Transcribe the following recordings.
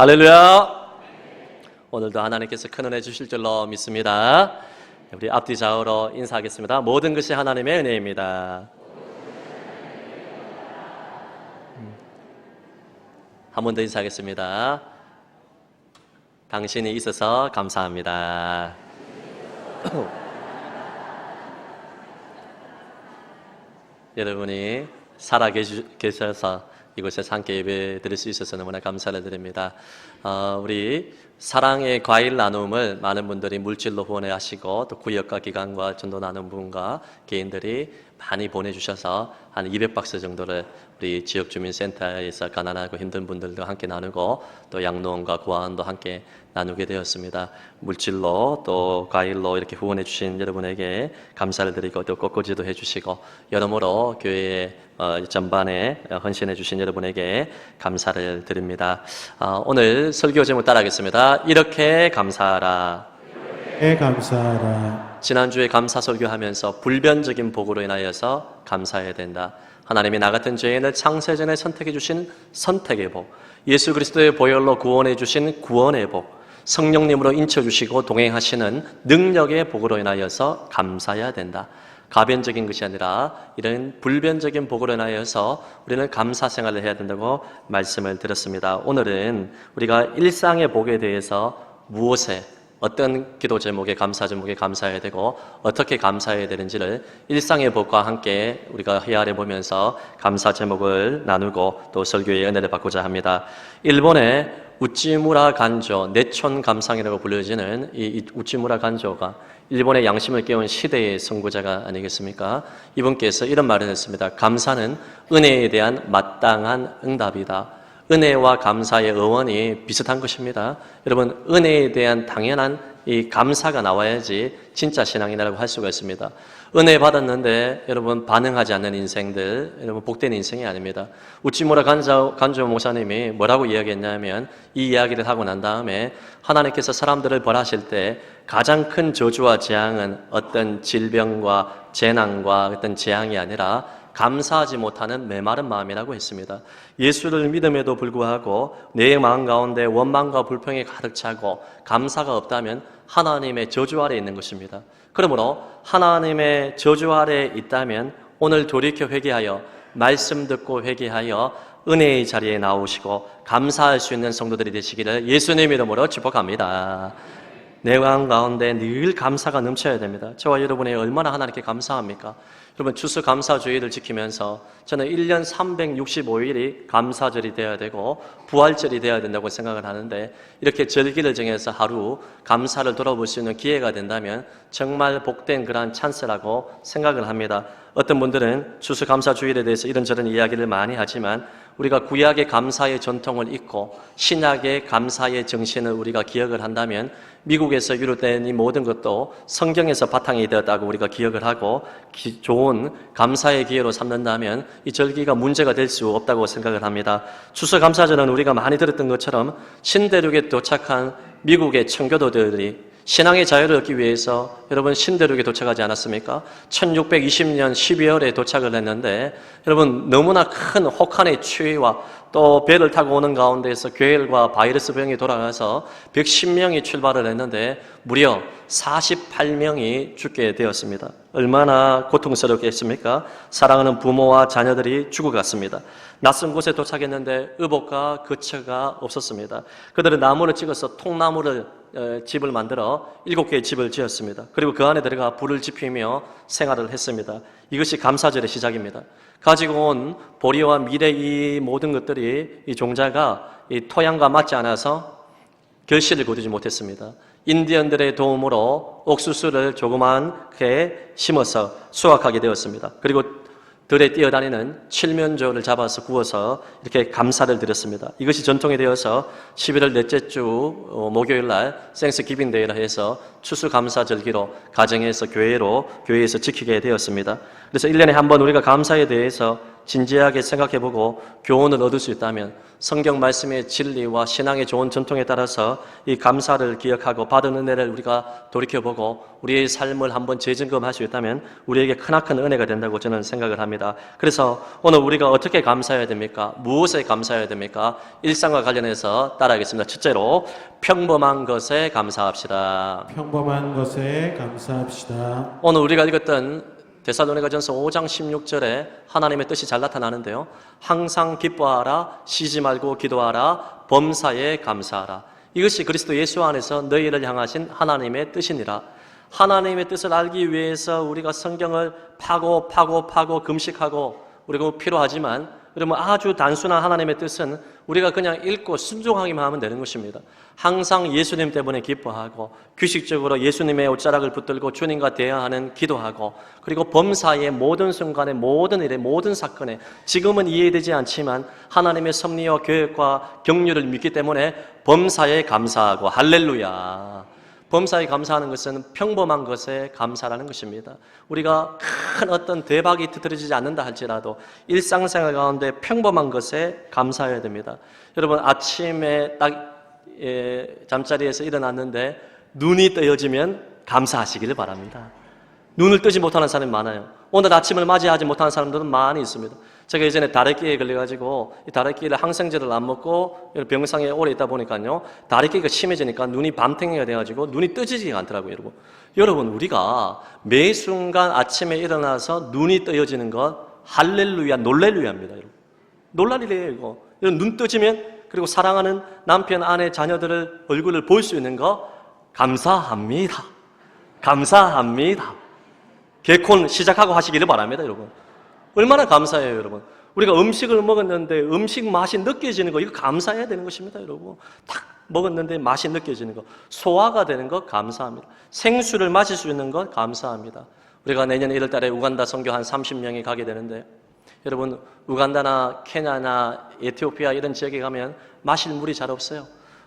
할렐루야. 오늘도 하나님께서 큰 은혜 주실 줄로 믿습니다. 우리 앞뒤 좌우로 인사하겠습니다. 모든 것이 하나님의 은혜입니다. 한 번 더 인사하겠습니다. 당신이 있어서 감사합니다. 여러분이 살아 계셔서 이곳에 함께 예배 드릴 수 있어서 너무나 감사를 드립니다. 우리 사랑의 과일 나눔을 많은 분들이 물질로 후원하시고 또 구역과 기관과 전도 나눔 분과 개인들이 많이 보내주셔서 한 200박스 정도를 우리 지역주민센터에서 가난하고 힘든 분들과 함께 나누고 또 양로원과 고아원도 함께 나누게 되었습니다. 물질로 또 과일로 이렇게 후원해 주신 여러분에게 감사를 드리고 또 꽃꽂이도 해주시고 여러모로 교회의 전반에 헌신해 주신 여러분에게 감사를 드립니다. 오늘 설교 제목 따라하겠습니다. 이렇게 감사하라. 감사하라. 지난주에 감사 설교하면서 불변적인 복으로 인하여서 감사해야 된다. 하나님이 나 같은 죄인을 창세전에 선택해 주신 선택의 복, 예수 그리스도의 보혈로 구원해 주신 구원의 복, 성령님으로 인쳐주시고 동행하시는 능력의 복으로 인하여서 감사해야 된다. 가변적인 것이 아니라 이런 불변적인 복으로 인하여서 우리는 감사 생활을 해야 된다고 말씀을 드렸습니다. 오늘은 우리가 일상의 복에 대해서 무엇에 어떤 기도 제목에 감사 제목에 감사해야 되고 어떻게 감사해야 되는지를 일상의 복과 함께 우리가 헤아려 보면서 감사 제목을 나누고 또 설교의 은혜를 받고자 합니다. 일본의 우찌무라 간조, 내촌 감상이라고 불려지는 이 우찌무라 간조가 일본의 양심을 깨운 시대의 선구자가 아니겠습니까? 이분께서 이런 말을 했습니다. 감사는 은혜에 대한 마땅한 응답이다. 은혜와 감사의 어원이 비슷한 것입니다. 여러분, 은혜에 대한 당연한 이 감사가 나와야지 진짜 신앙이라고 할 수가 있습니다. 은혜 받았는데 여러분 반응하지 않는 인생들, 여러분 복된 인생이 아닙니다. 우찌무라 간조 목사님이 뭐라고 이야기했냐면 이 이야기를 하고 난 다음에 하나님께서 사람들을 벌하실 때 가장 큰 저주와 재앙은 어떤 질병과 재난과 어떤 재앙이 아니라 감사하지 못하는 메마른 마음이라고 했습니다. 예수를 믿음에도 불구하고 내 마음 가운데 원망과 불평이 가득 차고 감사가 없다면 하나님의 저주 아래에 있는 것입니다. 그러므로 하나님의 저주 아래에 있다면 오늘 돌이켜 회개하여 말씀 듣고 회개하여 은혜의 자리에 나오시고 감사할 수 있는 성도들이 되시기를 예수님 이름으로 축복합니다. 내 마음 가운데 늘 감사가 넘쳐야 됩니다. 저와 여러분이 얼마나 하나님께 감사합니까? 여러분 추수감사주의를 지키면서 저는 1년 365일이 감사절이 되어야 되고 부활절이 되어야 된다고 생각을 하는데 이렇게 절기를 정해서 하루 감사를 돌아볼 수 있는 기회가 된다면 정말 복된 그러한 찬스라고 생각을 합니다. 어떤 분들은 추수감사주일에 대해서 이런저런 이야기를 많이 하지만 우리가 구약의 감사의 전통을 잊고 신약의 감사의 정신을 우리가 기억을 한다면 미국에서 유럽된 이 모든 것도 성경에서 바탕이 되었다고 우리가 기억을 하고 좋은 감사의 기회로 삼는다면 이 절기가 문제가 될 수 없다고 생각을 합니다. 추수감사절은 우리가 많이 들었던 것처럼 신대륙에 도착한 미국의 청교도들이 신앙의 자유를 얻기 위해서 여러분 신대륙에 도착하지 않았습니까? 1620년 12월에 도착을 했는데 여러분 너무나 큰 혹한의 추위와 또 배를 타고 오는 가운데에서 괴혈과 바이러스 병이 돌아가서 110명이 출발을 했는데 무려 48명이 죽게 되었습니다. 얼마나 고통스럽겠습니까? 사랑하는 부모와 자녀들이 죽어갔습니다. 낯선 곳에 도착했는데 의복과 거처가 없었습니다. 그들은 나무를 찍어서 통나무를 집을 만들어 7개의 집을 지었습니다. 그리고 그 안에 들어가 불을 지피며 생활을 했습니다. 이것이 감사절의 시작입니다. 가지고 온 보리와 밀의 이 모든 것들이 이 종자가 이 토양과 맞지 않아서 결실을 거두지 못했습니다. 인디언들의 도움으로 옥수수를 조그맣게 심어서 수확하게 되었습니다. 그리고 들에 뛰어다니는 칠면조를 잡아서 구워서 이렇게 감사를 드렸습니다. 이것이 전통이 되어서 11월 넷째 주 목요일 날 생스기빙 데이라 해서 추수감사절기로 가정에서 교회에서 지키게 되었습니다. 그래서 1년에 한 번 우리가 감사에 대해서 진지하게 생각해보고 교훈을 얻을 수 있다면, 성경 말씀의 진리와 신앙의 좋은 전통에 따라서 이 감사를 기억하고 받은 은혜를 우리가 돌이켜보고 우리의 삶을 한번 재점검할 수 있다면 우리에게 크나큰 은혜가 된다고 저는 생각을 합니다. 그래서 오늘 우리가 어떻게 감사해야 됩니까? 무엇에 감사해야 됩니까? 일상과 관련해서 따라하겠습니다. 첫째로 평범한 것에 감사합시다. 평범한 것에 감사합시다. 오늘 우리가 읽었던 데살로니가전서 5장 16절에 하나님의 뜻이 잘 나타나는데요. 항상 기뻐하라, 쉬지 말고 기도하라, 범사에 감사하라. 이것이 그리스도 예수 안에서 너희를 향하신 하나님의 뜻이니라. 하나님의 뜻을 알기 위해서 우리가 성경을 파고 금식하고 우리가 필요하지만, 그러면 아주 단순한 하나님의 뜻은 우리가 그냥 읽고 순종하기만 하면 되는 것입니다. 항상 예수님 때문에 기뻐하고 규칙적으로 예수님의 옷자락을 붙들고 주님과 대화하는 기도하고, 그리고 범사의 모든 순간에 모든 일에 모든 사건에 지금은 이해되지 않지만 하나님의 섭리와 계획과 경륜을 믿기 때문에 범사에 감사하고, 할렐루야. 범사에 감사하는 것은 평범한 것에 감사라는 것입니다. 우리가 큰 어떤 대박이 터뜨려지지 않는다 할지라도 일상생활 가운데 평범한 것에 감사해야 됩니다. 여러분, 아침에 딱 잠자리에서 일어났는데 눈이 떠여지면 감사하시기를 바랍니다. 눈을 뜨지 못하는 사람이 많아요. 오늘 아침을 맞이하지 못하는 사람들은 많이 있습니다. 제가 예전에 다래끼에 걸려가지고 이 다래끼를 항생제를 안 먹고 병상에 오래 있다 보니까요, 다래끼가 심해지니까 눈이 밤탱이가 돼가지고 눈이 뜨지지가 않더라고요. 여러분, 우리가 매 순간 아침에 일어나서 눈이 떠여지는 것 할렐루야, 놀렐루야입니다. 여러분, 놀랄 일이에요. 이거 눈 떠지면, 그리고 사랑하는 남편, 아내, 자녀들을 얼굴을 볼 수 있는 거 감사합니다. 감사합니다. 개콘 시작하고 하시기를 바랍니다, 여러분. 얼마나 감사해요, 여러분. 우리가 음식을 먹었는데 음식 맛이 느껴지는 거, 이거 감사해야 되는 것입니다, 여러분. 딱 먹었는데 맛이 느껴지는 거, 소화가 되는 거 감사합니다. 생수를 마실 수 있는 것 감사합니다. 우리가 내년 1월 달에 우간다 선교 한 30명이 가게 되는데, 여러분, 우간다나 케냐나 에티오피아 이런 지역에 가면 마실 물이 잘 없어요.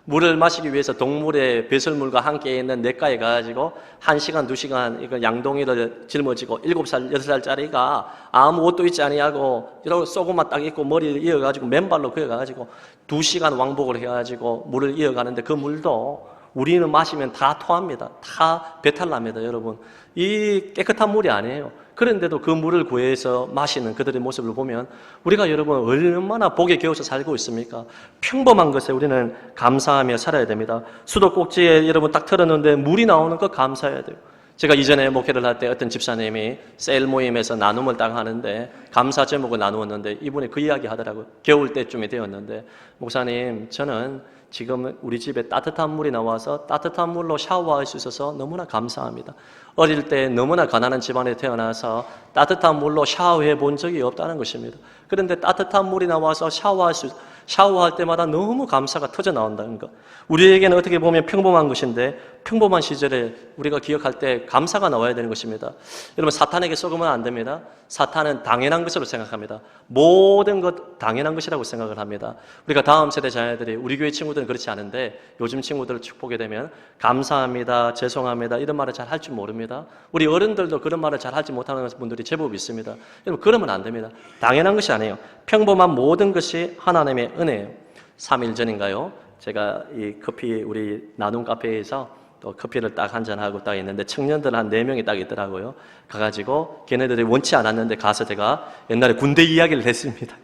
물을 마시기 위해서 동물의 배설물과 함께 있는 냇가에 가가지고 1시간, 2시간 이거 양동이를 짊어지고 7살, 6살짜리가 아무 옷도 입지 아니하고 이러고 속옷만 딱 입고 머리를 이어가지고 맨발로 그어가지고 2시간 왕복을 해가지고 물을 이어가는데, 그 물도 우리는 마시면 다 토합니다. 다 배탈 납니다, 여러분. 이 깨끗한 물이 아니에요. 그런데도 그 물을 구해서 마시는 그들의 모습을 보면 우리가, 여러분, 얼마나 복에 겨워서 살고 있습니까? 평범한 것에 우리는 감사하며 살아야 됩니다. 수도꼭지에 여러분 딱 틀었는데 물이 나오는 거 감사해야 돼요. 제가 이전에 목회를 할 때 어떤 집사님이 셀 모임에서 나눔을 딱 하는데 감사 제목을 나누었는데, 이분이 그 이야기 하더라고요. 겨울 때쯤이 되었는데, 목사님, 저는 지금 우리 집에 따뜻한 물이 나와서 따뜻한 물로 샤워할 수 있어서 너무나 감사합니다. 어릴 때 너무나 가난한 집안에 태어나서 따뜻한 물로 샤워해 본 적이 없다는 것입니다. 그런데 따뜻한 물이 나와서 샤워할 때마다 너무 감사가 터져 나온다는 것. 우리에게는 어떻게 보면 평범한 것인데, 평범한 시절에 우리가 기억할 때 감사가 나와야 되는 것입니다. 여러분, 사탄에게 속으면 안 됩니다. 사탄은 당연한 것으로 생각합니다. 모든 것 당연한 것이라고 생각을 합니다. 우리가 다음 세대 자녀들이, 우리 교회 친구들은 그렇지 않은데 요즘 친구들을 쭉 보게 되면 감사합니다, 죄송합니다 이런 말을 잘 할 줄 모릅니다. 우리 어른들도 그런 말을 잘 하지 못하는 분들이 제법 있습니다. 여러분, 그러면 안 됩니다. 당연한 것이 아니에요. 평범한 모든 것이 하나님의 은혜예요. 3일 전인가요? 제가 이 커피, 우리 나눔 카페에서 또 커피를 딱 한잔하고 딱 있는데 청년들 한 4명이 딱 있더라고요. 가가지고 걔네들이 원치 않았는데 가서 제가 옛날에 군대 이야기를 했습니다.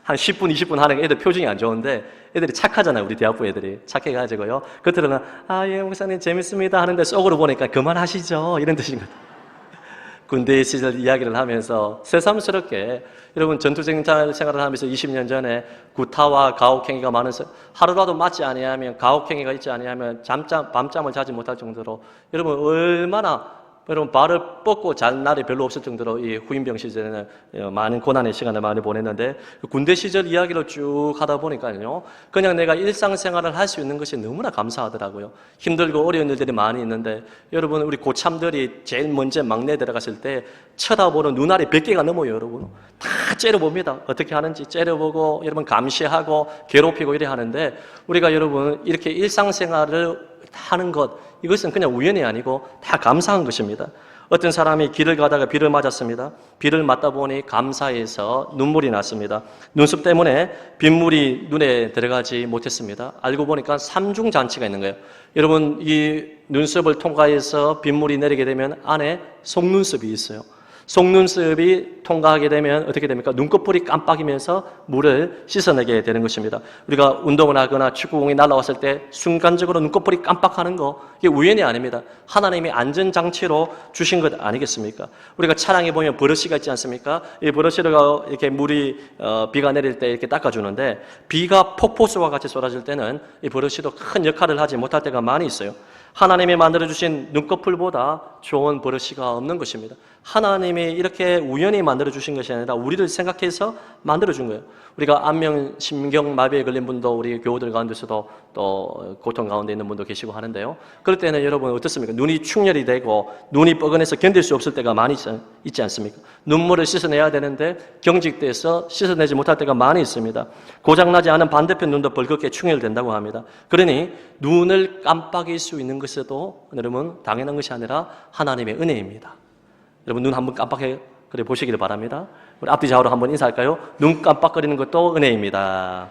한 10분, 20분 하는 애들 표정이 안 좋은데, 애들이 착하잖아요. 우리 대학부 애들이 착해가지고요. 겉으로는 예 목사님 재밌습니다 하는데 속으로 보니까 그만하시죠 이런 뜻인 것 같아요. 군대 시절 이야기를 하면서 새삼스럽게, 여러분, 전투생 생활을 하면서 20년 전에 구타와 가혹행위가 많은, 하루라도 맞지 아니하면, 가혹행위가 있지 아니하면 밤잠을 자지 못할 정도로, 여러분, 얼마나, 여러분, 발을 뻗고 잘 날이 별로 없을 정도로 이 후임병 시절에는 많은 고난의 시간을 많이 보냈는데, 군대 시절 이야기를 쭉 하다 보니까요, 그냥 내가 일상생활을 할 수 있는 것이 너무나 감사하더라고요. 힘들고 어려운 일들이 많이 있는데, 여러분, 우리 고참들이 제일 먼저 막내 들어갔을 때 쳐다보는 눈알이 100개가 넘어요, 여러분. 다 째려봅니다. 어떻게 하는지 째려보고, 여러분, 감시하고 괴롭히고 이래 하는데, 우리가, 여러분, 이렇게 일상생활을 하는 것, 이것은 그냥 우연이 아니고 다 감사한 것입니다. 어떤 사람이 길을 가다가 비를 맞았습니다. 비를 맞다 보니 감사해서 눈물이 났습니다. 눈썹 때문에 빗물이 눈에 들어가지 못했습니다. 알고 보니까 삼중잔치가 있는 거예요. 여러분, 이 눈썹을 통과해서 빗물이 내리게 되면 안에 속눈썹이 있어요. 속눈썹이 통과하게 되면 어떻게 됩니까? 눈꺼풀이 깜빡이면서 물을 씻어내게 되는 것입니다. 우리가 운동을 하거나 축구공이 날아왔을 때 순간적으로 눈꺼풀이 깜빡하는 거, 이게 우연이 아닙니다. 하나님이 안전장치로 주신 것 아니겠습니까? 우리가 차량에 보면 브러쉬가 있지 않습니까? 이 브러쉬가 이렇게 물이 비가 내릴 때 이렇게 닦아주는데, 비가 폭포수와 같이 쏟아질 때는 이 브러쉬도 큰 역할을 하지 못할 때가 많이 있어요. 하나님이 만들어주신 눈꺼풀보다 좋은 버릇이가 없는 것입니다. 하나님이 이렇게 우연히 만들어주신 것이 아니라 우리를 생각해서 만들어준 거예요. 우리가 안면 심경마비에 걸린 분도 우리 교우들 가운데서도 또 고통 가운데 있는 분도 계시고 하는데요. 그럴 때는 여러분 어떻습니까? 눈이 충혈이 되고 눈이 뻐근해서 견딜 수 없을 때가 많이 있지 않습니까? 눈물을 씻어내야 되는데 경직돼서 씻어내지 못할 때가 많이 있습니다. 고장나지 않은 반대편 눈도 벌겋게 충혈된다고 합니다. 그러니 눈을 깜빡일 수 있는 것에도 여러분 당연한 것이 아니라 하나님의 은혜입니다. 여러분 눈 한번 깜빡해 그래 보시기를 바랍니다. 우리 앞뒤 좌우로 한번 인사할까요? 눈 깜빡거리는 것도 은혜입니다.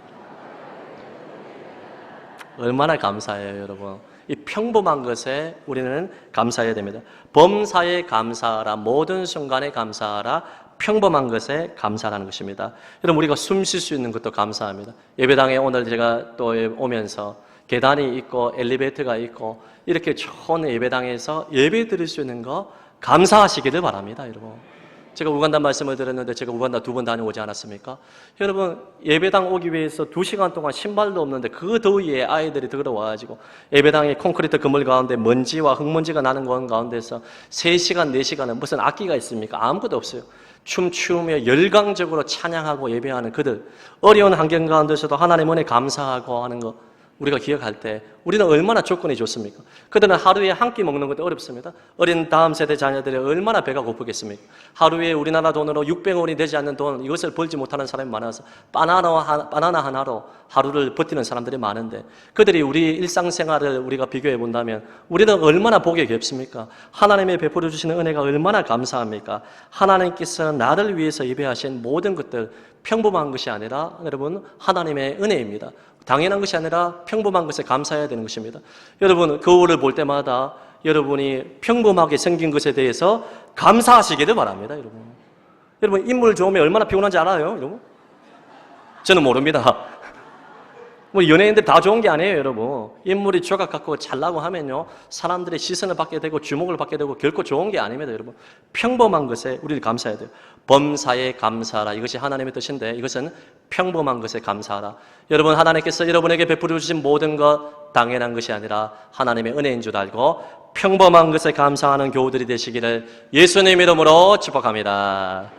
얼마나 감사해요, 여러분. 이 평범한 것에 우리는 감사해야 됩니다. 범사에 감사하라, 모든 순간에 감사하라, 평범한 것에 감사하는 것입니다. 여러분 우리가 숨 쉴 수 있는 것도 감사합니다. 예배당에 오늘 제가 또 오면서 계단이 있고 엘리베이터가 있고 이렇게 좋은 예배당에서 예배 드릴 수 있는 거 감사하시기를 바랍니다, 여러분. 제가 우간다 말씀을 드렸는데 제가 우간다 2번 다녀오지 않았습니까? 여러분 예배당 오기 위해서 2시간 동안 신발도 없는데 그 더위에 아이들이 들어와가지고 예배당의 콘크리트 그물 가운데 먼지와 흙먼지가 나는 건 가운데서 3시간, 4시간은 무슨 악기가 있습니까? 아무것도 없어요. 춤추며 열광적으로 찬양하고 예배하는 그들, 어려운 환경 가운데서도 하나님 은혜 감사하고 하는 거 우리가 기억할 때 우리는 얼마나 조건이 좋습니까? 그들은 하루에 한 끼 먹는 것도 어렵습니다. 어린 다음 세대 자녀들이 얼마나 배가 고프겠습니까? 하루에 우리나라 돈으로 600원이 되지 않는 돈, 이것을 벌지 못하는 사람이 많아서 바나나 하나로 하루를 버티는 사람들이 많은데 그들이 우리 일상생활을 우리가 비교해 본다면 우리는 얼마나 복이 겹습니까? 하나님의 베풀어 주시는 은혜가 얼마나 감사합니까? 하나님께서 나를 위해서 예배하신 모든 것들 평범한 것이 아니라 여러분 하나님의 은혜입니다. 당연한 것이 아니라 평범한 것에 감사해야 되는 것입니다. 여러분 거울을 볼 때마다 여러분이 평범하게 생긴 것에 대해서 감사하시기를 바랍니다. 여러분 인물 좋으면 얼마나 피곤한지 알아요? 여러분? 저는 모릅니다. 뭐 연예인들 다 좋은 게 아니에요, 여러분. 인물이 조각 갖고 잘나고 하면요 사람들의 시선을 받게 되고 주목을 받게 되고 결코 좋은 게 아닙니다, 여러분. 평범한 것에 우리를 감사해야 돼요. 범사에 감사하라, 이것이 하나님의 뜻인데 이것은 평범한 것에 감사하라. 여러분 하나님께서 여러분에게 베풀어 주신 모든 것 당연한 것이 아니라 하나님의 은혜인 줄 알고 평범한 것에 감사하는 교우들이 되시기를 예수님 이름으로 축복합니다.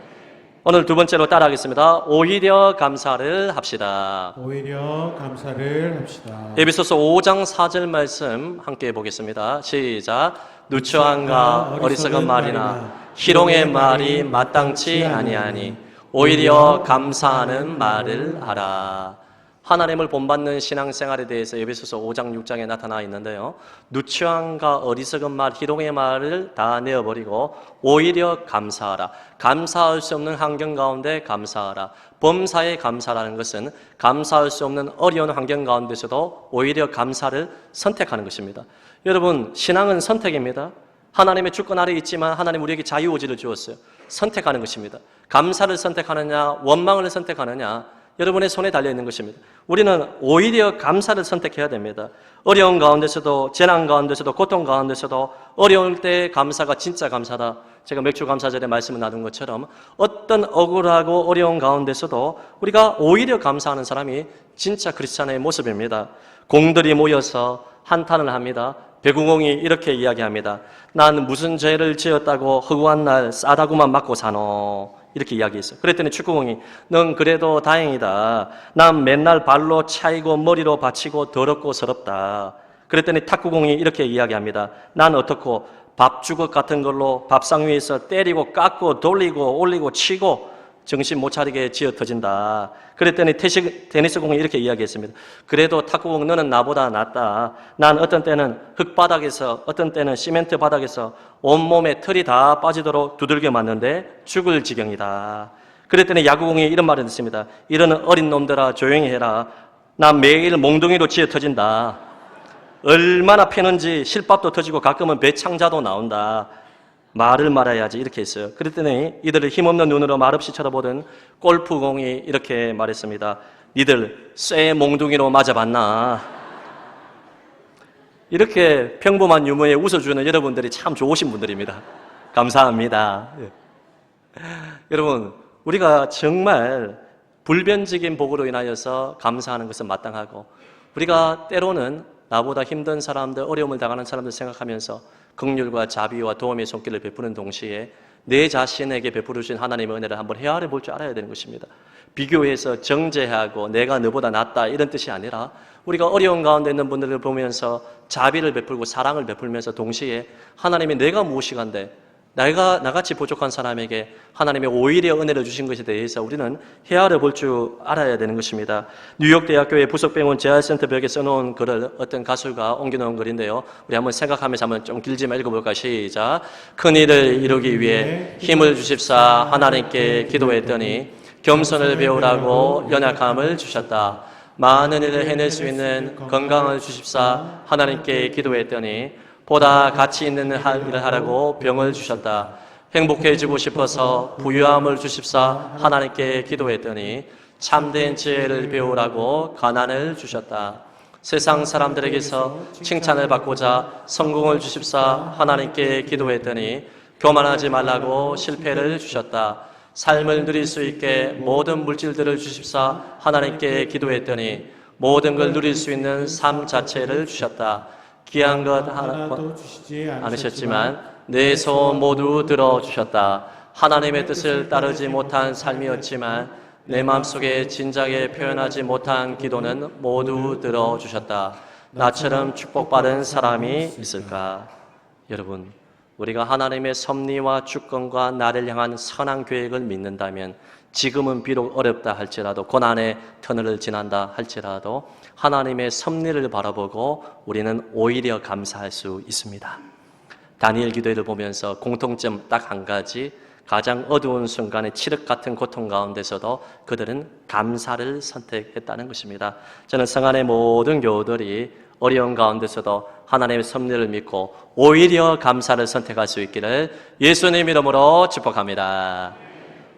오늘 2번째로 따라하겠습니다. 오히려 감사를 합시다. 오히려 감사를 합시다. 에베소서 5장 4절 말씀 함께 보겠습니다. 시작. 누추함과 어리석은 말이나 희롱의 말이 마땅치 아니하니 오히려 감사하는 말을 하라. 하나님을 본받는 신앙생활에 대해서 에베소서 5장 6장에 나타나 있는데요. 누추함과 어리석은 말, 희롱의 말을 다 내어버리고 오히려 감사하라. 감사할 수 없는 환경 가운데 감사하라. 범사에 감사라는 것은 감사할 수 없는 어려운 환경 가운데서도 오히려 감사를 선택하는 것입니다. 여러분 신앙은 선택입니다. 하나님의 주권 아래 있지만 하나님 우리에게 자유의지를 주었어요. 선택하는 것입니다. 감사를 선택하느냐 원망을 선택하느냐 여러분의 손에 달려있는 것입니다. 우리는 오히려 감사를 선택해야 됩니다. 어려운 가운데서도 재난 가운데서도 고통 가운데서도 어려울 때 감사가 진짜 감사다. 제가 맥주 감사절에 말씀을 나눈 것처럼 어떤 억울하고 어려운 가운데서도 우리가 오히려 감사하는 사람이 진짜 크리스찬의 모습입니다. 공들이 모여서 한탄을 합니다. 배구공이 이렇게 이야기합니다. 난 무슨 죄를 지었다고 허구한 날 싸다구만 맞고 사노. 이렇게 이야기했어요. 그랬더니 축구공이 넌 그래도 다행이다. 난 맨날 발로 차이고 머리로 받치고 더럽고 서럽다. 그랬더니 탁구공이 이렇게 이야기합니다. 난 어떻고 밥주걱 같은 걸로 밥상 위에서 때리고 깎고 돌리고 올리고 치고 정신 못 차리게 지어 터진다. 그랬더니 테니스 공이 이렇게 이야기했습니다. 그래도 탁구공 너는 나보다 낫다. 난 어떤 때는 흙바닥에서 어떤 때는 시멘트 바닥에서 온몸에 털이 다 빠지도록 두들겨 맞는데 죽을 지경이다. 그랬더니 야구공이 이런 말을 했습니다. 이런 어린 놈들아 조용히 해라. 난 매일 몽둥이로 지어 터진다. 얼마나 패는지 실밥도 터지고 가끔은 배창자도 나온다. 말을 말아야지 이렇게 했어요. 그랬더니 이들을 힘없는 눈으로 말없이 쳐다보던 골프공이 이렇게 말했습니다. 니들 쇠 몽둥이로 맞아봤나? 이렇게 평범한 유머에 웃어주는 여러분들이 참 좋으신 분들입니다. 감사합니다. 여러분, 우리가 정말 불변적인 복으로 인하여서 감사하는 것은 마땅하고, 우리가 때로는 나보다 힘든 사람들, 어려움을 당하는 사람들 생각하면서 긍휼과 자비와 도움의 손길을 베푸는 동시에 내 자신에게 베풀어 주신 하나님의 은혜를 한번 헤아려 볼 줄 알아야 되는 것입니다. 비교해서 정죄하고 내가 너보다 낫다 이런 뜻이 아니라, 우리가 어려운 가운데 있는 분들을 보면서 자비를 베풀고 사랑을 베풀면서 동시에 하나님이 내가 무엇이간데 나같이 부족한 사람에게 하나님의 오히려 은혜를 주신 것에 대해서 우리는 헤아려 볼 줄 알아야 되는 것입니다. 뉴욕대학교의 부속병원 재활센터 벽에 써놓은 글을 어떤 가수가 옮겨놓은 글인데요. 우리 한번 생각하면서 한번 좀 길지만 읽어볼까요? 시작. 큰 일을 이루기 위해 힘을 주십사 하나님께 기도했더니 겸손을 배우라고 연약함을 주셨다. 많은 일을 해낼 수 있는 건강을 주십사 하나님께 기도했더니 보다 가치 있는 일을 하라고 병을 주셨다. 행복해지고 싶어서 부유함을 주십사 하나님께 기도했더니 참된 지혜를 배우라고 가난을 주셨다. 세상 사람들에게서 칭찬을 받고자 성공을 주십사 하나님께 기도했더니 교만하지 말라고 실패를 주셨다. 삶을 누릴 수 있게 모든 물질들을 주십사 하나님께 기도했더니 모든 걸 누릴 수 있는 삶 자체를 주셨다. 귀한 것 하나도 주시지 않으셨지만 내 소원 모두 들어주셨다. 하나님의 뜻을 따르지 못한 삶이었지만 내 마음속에 진작에 표현하지 못한 기도는 모두 들어주셨다. 나처럼 축복받은 사람이 있을까? 여러분, 우리가 하나님의 섭리와 주권과 나를 향한 선한 계획을 믿는다면 지금은 비록 어렵다 할지라도, 고난의 터널을 지난다 할지라도 하나님의 섭리를 바라보고 우리는 오히려 감사할 수 있습니다. 다니엘 기도회를 보면서 공통점 딱 한 가지, 가장 어두운 순간에 칠흑 같은 고통 가운데서도 그들은 감사를 선택했다는 것입니다. 저는 성안의 모든 교우들이 어려운 가운데서도 하나님의 섭리를 믿고 오히려 감사를 선택할 수 있기를 예수님 이름으로 축복합니다.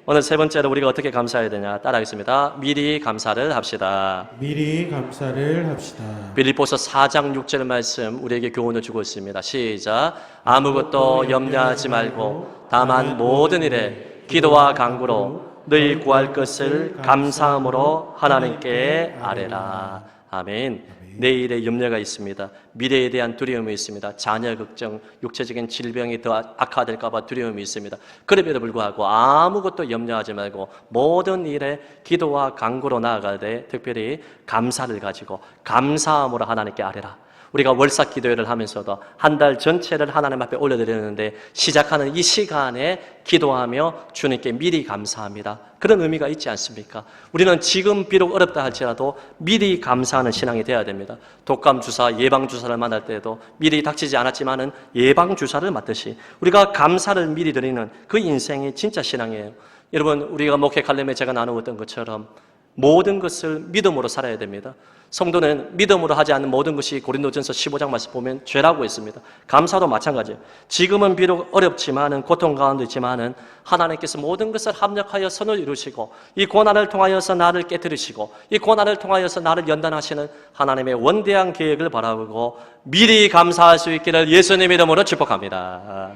오늘 세 번째로 우리가 어떻게 감사해야 되냐 따라하겠습니다. 미리 감사를 합시다. 미리 감사를 합시다. 빌립보서 4장 6절 말씀 우리에게 교훈을 주고 있습니다. 시작. 아무것도 염려하지 말고 다만 모든 일에 기도와 간구로 너희 구할 것을 감사함으로 하나님께 아뢰라. 아멘. 내일에 염려가 있습니다. 미래에 대한 두려움이 있습니다. 자녀 걱정, 육체적인 질병이 더 악화될까 봐 두려움이 있습니다. 그럼에도 불구하고 아무것도 염려하지 말고 모든 일에 기도와 간구로 나아갈 때 특별히 감사를 가지고 감사함으로 하나님께 아뢰라. 우리가 월삭 기도회를 하면서도 한 달 전체를 하나님 앞에 올려드리는데 시작하는 이 시간에 기도하며 주님께 미리 감사합니다. 그런 의미가 있지 않습니까? 우리는 지금 비록 어렵다 할지라도 미리 감사하는 신앙이 되어야 됩니다. 독감주사, 예방주사를 만날 때에도 미리 닥치지 않았지만은 예방주사를 맞듯이 우리가 감사를 미리 드리는 그 인생이 진짜 신앙이에요. 여러분, 우리가 목회 칼럼에 제가 나누었던 것처럼 모든 것을 믿음으로 살아야 됩니다. 성도는 믿음으로 하지 않는 모든 것이 고린도전서 15장 말씀 보면 죄라고 했습니다. 감사도 마찬가지예요. 지금은 비록 어렵지만은 고통 가운데 있지만은 하나님께서 모든 것을 합력하여 선을 이루시고 이 고난을 통하여서 나를 깨뜨리시고 이 고난을 통하여서 나를 연단하시는 하나님의 원대한 계획을 바라보고 미리 감사할 수 있기를 예수님 이름으로 축복합니다.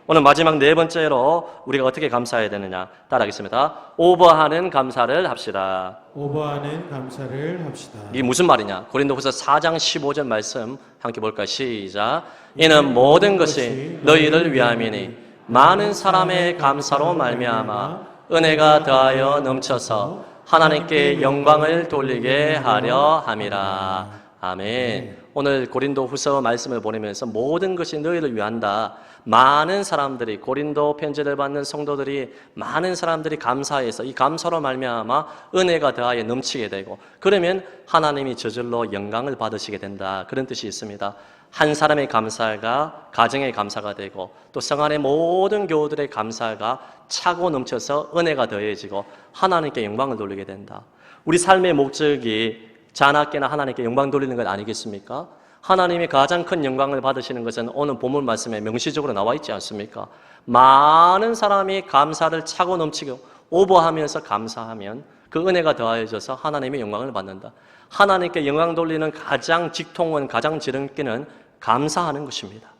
오늘 마지막 네 번째로 우리가 어떻게 감사해야 되느냐 따라하겠습니다. 오버하는 감사를 합시다. 오버하는 감사를 합시다. 이게 무슨 말이냐? 고린도후서 4장 15절 말씀 함께 볼까요? 시작. 이는 모든 것이 너희를 위함이니 많은 사람의 감사로 말미암아 은혜가 더하여 넘쳐서 하나님께 영광을 돌리게 하려 함이라. 아멘. 오늘 고린도 후서 말씀을 보내면서 모든 것이 너희를 위한다. 많은 사람들이, 고린도 편지를 받는 성도들이, 많은 사람들이 감사해서 이 감사로 말미암아 은혜가 더하여 넘치게 되고, 그러면 하나님이 저절로 영광을 받으시게 된다. 그런 뜻이 있습니다. 한 사람의 감사가 가정의 감사가 되고, 또 성 안의 모든 교우들의 감사가 차고 넘쳐서 은혜가 더해지고 하나님께 영광을 돌리게 된다. 우리 삶의 목적이 자나깨나 하나님께 영광 돌리는 것 아니겠습니까? 하나님이 가장 큰 영광을 받으시는 것은 오늘 본문 말씀에 명시적으로 나와 있지 않습니까? 많은 사람이 감사를 차고 넘치고 오버하면서 감사하면 그 은혜가 더하여져서 하나님의 영광을 받는다. 하나님께 영광 돌리는 가장 직통은, 가장 지름길은 감사하는 것입니다.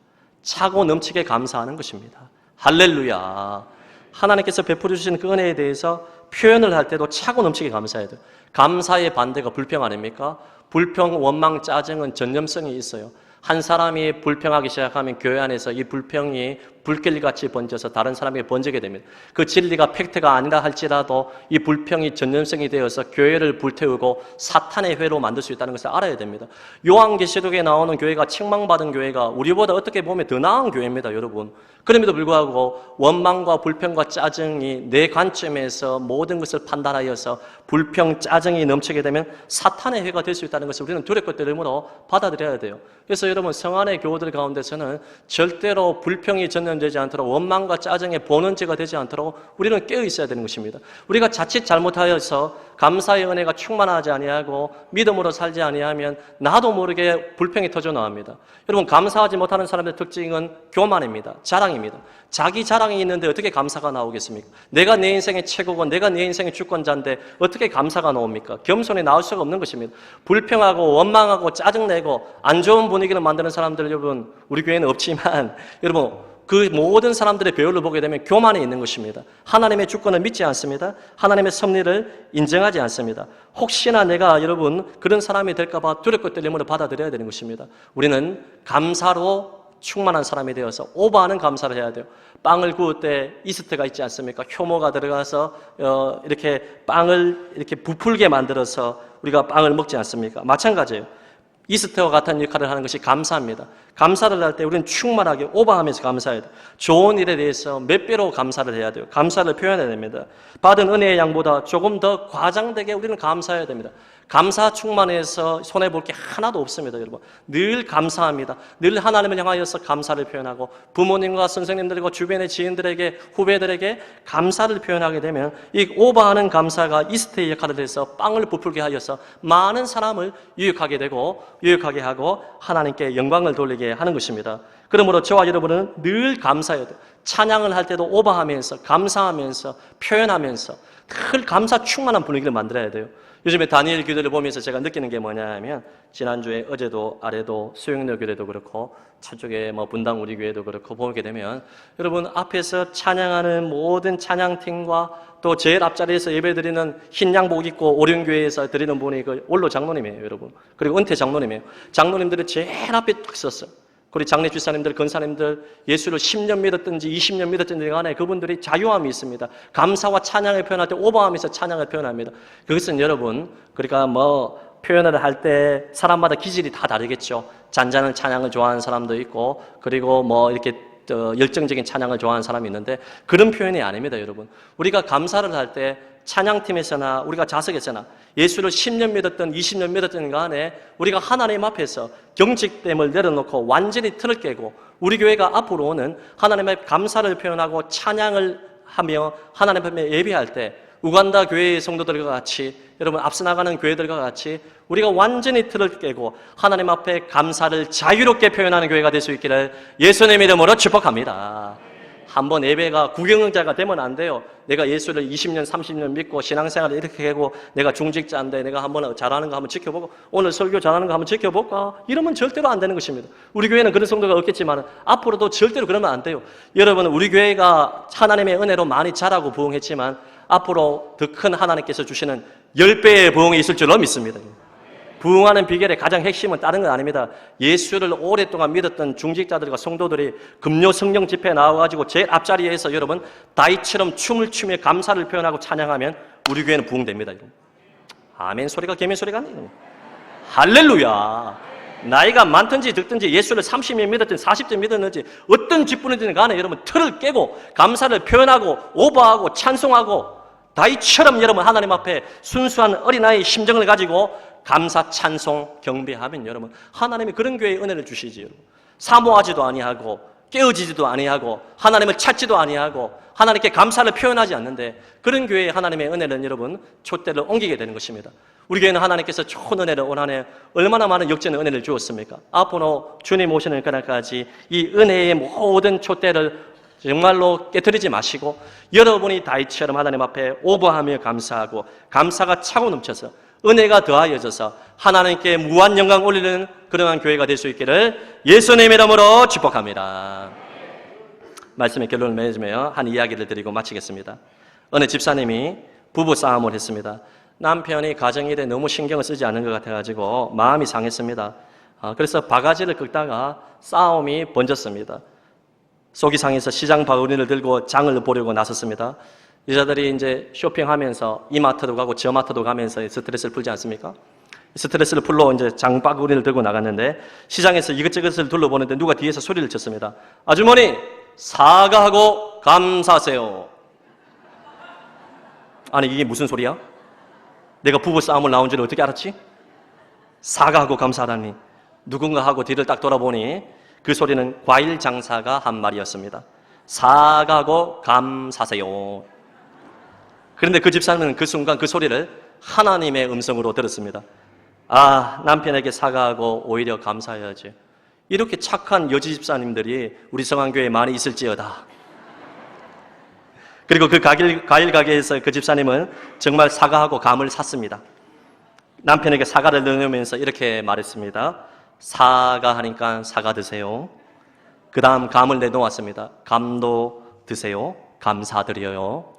차고 넘치게 감사하는 것입니다. 할렐루야. 하나님께서 베풀어 주신 그 은혜에 대해서 표현을 할 때도 차고 넘치게 감사해야 돼요. 감사의 반대가 불평 아닙니까? 불평, 원망, 짜증은 전염성이 있어요. 한 사람이 불평하기 시작하면 교회 안에서 이 불평이 불길같이 번져서 다른 사람에게 번지게 됩니다. 그 진리가 팩트가 아니라 할지라도 이 불평이 전염성이 되어서 교회를 불태우고 사탄의 회로 만들 수 있다는 것을 알아야 됩니다. 요한계시록에 나오는 교회가 책망받은 교회가 우리보다 어떻게 보면 더 나은 교회입니다, 여러분. 그럼에도 불구하고 원망과 불평과 짜증이 내 관점에서 모든 것을 판단하여서 불평, 짜증이 넘치게 되면 사탄의 회가 될 수 있다는 것을 우리는 두렵고 떨림으로 받아들여야 돼요. 그래서 여러분, 성안의 교우들 가운데서는 절대로 불평이 전염되지 않도록, 원망과 짜증의 본원죄가 되지 않도록 우리는 깨어 있어야 되는 것입니다. 우리가 자칫 잘못하여서 감사의 은혜가 충만하지 아니하고 믿음으로 살지 아니하면 나도 모르게 불평이 터져 나옵니다. 여러분, 감사하지 못하는 사람들의 특징은 교만입니다. 자랑입니다. 자기 자랑이 있는데 어떻게 감사가 나오겠습니까? 내가 내 인생의 최고고 내가 내 인생의 주권자인데 어떻게 감사가 나옵니까? 겸손히 나올 수가 없는 것입니다. 불평하고 원망하고 짜증내고 안 좋은 분위기를 만드는 사람들, 여러분, 우리 교회는 없지만 여러분, 그 모든 사람들의 배열을 보게 되면 교만이 있는 것입니다. 하나님의 주권을 믿지 않습니다. 하나님의 섭리를 인정하지 않습니다. 혹시나 내가 여러분 그런 사람이 될까 봐 두렵고 떨림으로 받아들여야 되는 것입니다. 우리는 감사로 충만한 사람이 되어서 오버하는 감사를 해야 돼요. 빵을 구울 때 이스트가 있지 않습니까? 효모가 들어가서 이렇게 빵을 이렇게 부풀게 만들어서 우리가 빵을 먹지 않습니까? 마찬가지예요. 이스트와 같은 역할을 하는 것이 감사입니다. 감사를 할 때 우리는 충만하게 오버하면서 감사해야 돼요. 좋은 일에 대해서 몇 배로 감사를 해야 돼요. 감사를 표현해야 됩니다. 받은 은혜의 양보다 조금 더 과장되게 우리는 감사해야 됩니다. 감사 충만해서 손해볼 게 하나도 없습니다, 여러분. 늘 감사합니다. 늘 하나님을 향하여서 감사를 표현하고 부모님과 선생님들과 주변의 지인들에게, 후배들에게 감사를 표현하게 되면 이 오버하는 감사가 이스트의 역할을 해서 빵을 부풀게 하여서 많은 사람을 유익하게 되고 유익하게 하고 하나님께 영광을 돌리게 하는 것입니다. 그러므로 저와 여러분은 늘 감사해야 돼요. 찬양을 할 때도 오버하면서 감사하면서 표현하면서 늘 감사 충만한 분위기를 만들어야 돼요. 요즘에 다니엘 교회를 보면서 제가 느끼는 게 뭐냐면 지난주에 어제도 아래도 수영로 교회도 그렇고 저쪽에 분당 우리 교회도 그렇고 보게 되면 여러분 앞에서 찬양하는 모든 찬양팀과 또 제일 앞자리에서 예배드리는 흰 양복 입고 오륜교회에서 드리는 분이 그 원로 장로님이에요, 여러분. 그리고 은퇴 장로님이에요. 장로님들이 제일 앞에 딱 섰어요. 우리 장례 주사님들, 근사님들 예수를 10년 믿었든지 20년 믿었든지 간에 그분들이 자유함이 있습니다. 감사와 찬양을 표현할 때 오버하면서 찬양을 표현합니다. 그것은 여러분, 그러니까 표현을 할 때 사람마다 기질이 다 다르겠죠. 잔잔한 찬양을 좋아하는 사람도 있고, 그리고 이렇게 열정적인 찬양을 좋아하는 사람이 있는데 그런 표현이 아닙니다, 여러분. 우리가 감사를 할 때 찬양팀에서나 우리가 자석에서나 예수를 10년 믿었든 20년 믿었든 간에 우리가 하나님 앞에서 경직됨을 내려놓고 완전히 틀을 깨고 우리 교회가 앞으로는 하나님의 감사를 표현하고 찬양을 하며 하나님 앞에 예배할 때 우간다 교회의 성도들과 같이 여러분 앞서 나가는 교회들과 같이 우리가 완전히 틀을 깨고 하나님 앞에 감사를 자유롭게 표현하는 교회가 될 수 있기를 예수님의 이름으로 축복합니다. 한번 예배가 구경자가 되면 안 돼요. 내가 예수를 20년, 30년 믿고 신앙생활을 이렇게 하고 내가 중직자인데 내가 한번 잘하는 거 한번 지켜보고 오늘 설교 잘하는 거 한번 지켜볼까? 이러면 절대로 안 되는 것입니다. 우리 교회는 그런 성도가 없겠지만 앞으로도 절대로 그러면 안 돼요. 여러분, 우리 교회가 하나님의 은혜로 많이 자라고 부흥했지만 앞으로 더 큰 하나님께서 주시는 10배의 부흥이 있을 줄로 믿습니다. 부흥하는 비결의 가장 핵심은 다른 건 아닙니다. 예수를 오랫동안 믿었던 중직자들과 성도들이 금요 성령 집회에 나와가지고 제일 앞자리에서 여러분 다윗처럼 춤을 추며 감사를 표현하고 찬양하면 우리 교회는 부흥됩니다. 아멘 소리가 개미 소리가 아니에요. 할렐루야. 나이가 많든지 적든지 예수를 30년 믿었든 40년 믿었는지 어떤 직분이든 간에 여러분 틀을 깨고 감사를 표현하고 오버하고 찬송하고 다윗처럼 여러분 하나님 앞에 순수한 어린아이의 심정을 가지고 감사 찬송 경배하면 여러분 하나님이 그런 교회에 은혜를 주시지. 여러분 사모하지도 아니하고 깨어지지도 아니하고 하나님을 찾지도 아니하고 하나님께 감사를 표현하지 않는데 그런 교회에 하나님의 은혜는 여러분 촛대를 옮기게 되는 것입니다. 우리 교회는 하나님께서 좋은 은혜를 올 한 해 얼마나 많은 역전의 은혜를 주었습니까? 앞으로 주님 오시는 그날까지 이 은혜의 모든 촛대를 정말로 깨트리지 마시고 여러분이 다윗처럼 하나님 앞에 오버하며 감사하고 감사가 차고 넘쳐서 은혜가 더하여져서 하나님께 무한 영광 올리는 그러한 교회가 될 수 있기를 예수님의 이름으로 축복합니다. 말씀의 결론을 맺으며 한 이야기를 드리고 마치겠습니다. 어느 집사님이 부부 싸움을 했습니다. 남편이 가정일에 너무 신경을 쓰지 않는 것 같아가지고 마음이 상했습니다. 그래서 바가지를 긁다가 싸움이 번졌습니다. 속이 상해서 시장 바구니를 들고 장을 보려고 나섰습니다. 여자들이 이제 쇼핑하면서 이마트도 가고 저마트도 가면서 스트레스를 풀지 않습니까? 스트레스를 풀러 이제 장바구니를 들고 나갔는데 시장에서 이것저것을 둘러보는데 누가 뒤에서 소리를 쳤습니다. 아주머니, 사과하고 감사하세요. 아니, 이게 무슨 소리야? 내가 부부 싸움을 나온 줄 어떻게 알았지? 사과하고 감사하다니. 누군가 하고 뒤를 딱 돌아보니 그 소리는 과일 장사가 한 말이었습니다. 사과하고 감사하세요. 그런데 그 집사님은 그 순간 그 소리를 하나님의 음성으로 들었습니다. 아, 남편에게 사과하고 오히려 감사해야지. 이렇게 착한 여지 집사님들이 우리 성안교회에 많이 있을지어다. 그리고 그 과일 가게에서 그 집사님은 정말 사과하고 감을 샀습니다. 남편에게 사과를 넣으면서 이렇게 말했습니다. 사과하니까 사과 드세요. 그 다음 감을 내놓았습니다. 감도 드세요. 감사드려요.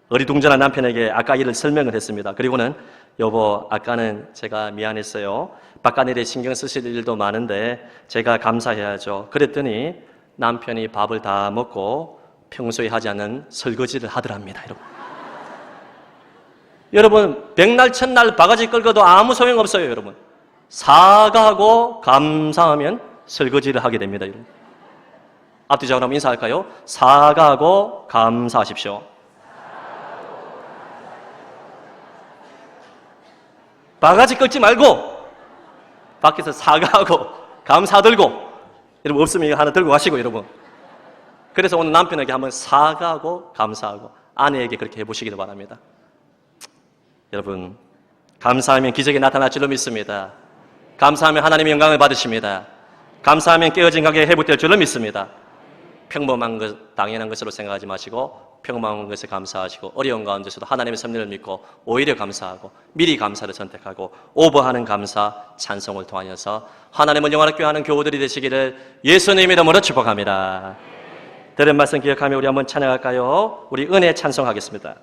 어리둥절한 남편에게 아까 일을 설명을 했습니다. 그리고는 여보, 아까는 제가 미안했어요. 바깥일에 신경 쓰실 일도 많은데 제가 감사해야죠. 그랬더니 남편이 밥을 다 먹고 평소에 하지 않는 설거지를 하더랍니다. 여러분, 백날 첫날 바가지 끌고도 아무 소용없어요. 여러분, 사과하고 감사하면 설거지를 하게 됩니다. 여러분, 앞뒤적으로 한번 인사할까요? 사과하고 감사하십시오. 바가지 끌지 말고 밖에서 사과하고 감사 들고, 여러분 없으면 이거 하나 들고 가시고. 여러분, 그래서 오늘 남편에게 한번 사과하고 감사하고 아내에게 그렇게 해보시기를 바랍니다. 여러분, 감사하면 기적이 나타날 줄로 믿습니다. 감사하면 하나님의 영광을 받으십니다. 감사하면 깨어진 가게에 회복될 줄로 믿습니다. 평범한 것, 당연한 것으로 생각하지 마시고 평범한 것에 감사하시고 어려운 가운데서도 하나님의 섭리를 믿고 오히려 감사하고 미리 감사를 선택하고 오버하는 감사 찬송을 통하여서 하나님을 영원하게 하는 교우들이 되시기를 예수님의 이름으로 축복합니다. 들은 말씀 기억하며 우리 한번 찬양할까요? 우리 은혜 찬송하겠습니다.